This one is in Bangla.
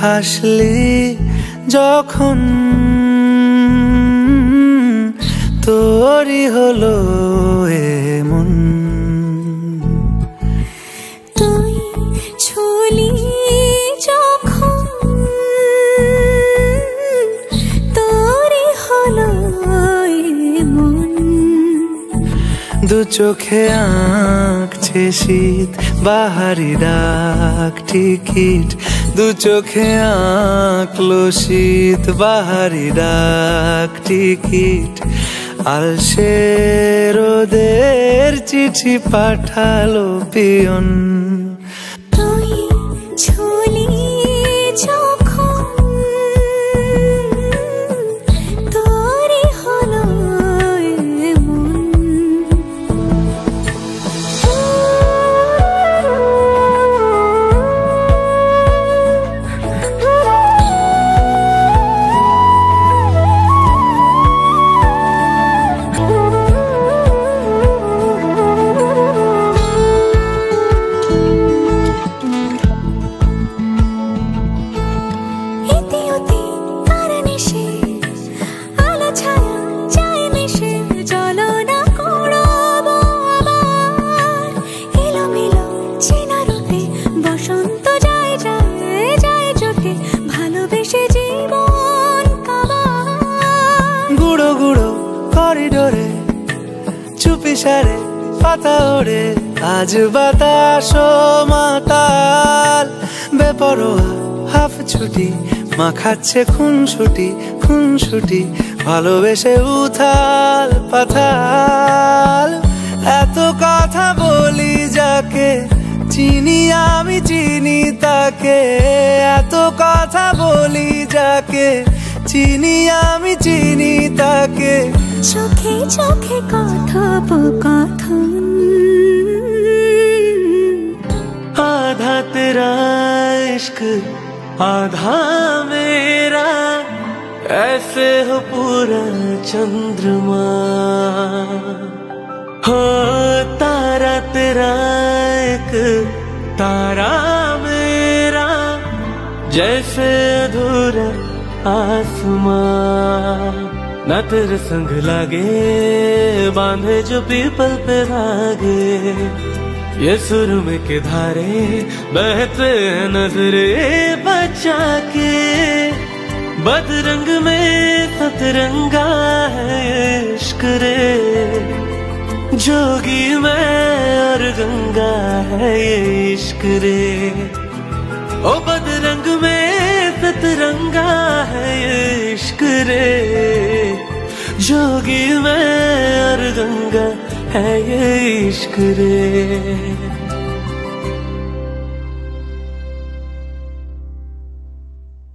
হাসলি যখন তোরই হলো এমন। তুই ছুলি যখন তোরই হলো এমন। দু চোখে আঁকছে শীত বাহারি ডাক টিকিট, দু চোখে আঁকলো শীত বাহারি ডাক টিকিট। আলসে রোদের চিঠি পাঠালো পিয়ন। তুই ছুলি যখন তোরই হলো এমন। গুঁড়ো গুঁড়ো করিডোরে চুপি সারে পাতা ওড়ে, আজ বাতাস মাতাল বেপরোয়া হাফ ছুটি। মাখাচ্ছে খুনসুটি খুনসুটি, ভালোবেসে উথাল পাথাল। এত কথা বলি যাকে চিনি আমি চিনি তাকে, এত কথা বলি যাকে চিনি আমি চিনি তাকে। চোখে চোখে কথোপকথন, आधा तेरा इश्क आधा मेरा, ऐसे हो पूरा चंद्रमा। हो तारा तेरा एक तारा मेरा, जैसे अधूरा आसमां। ना तेरे संग लागे बांधे जो पीपल पे धागे, ये सुरमे के धारे बहते नजरे बचा के। बदरंग में सतरंगा है इश्क रे, जोगी मैं और गंगा है ये इश्क रे। ओ बदरंग में सतरंगा है ये इश्क रे, जोगी मैं और गंगा है ये इश्क रे।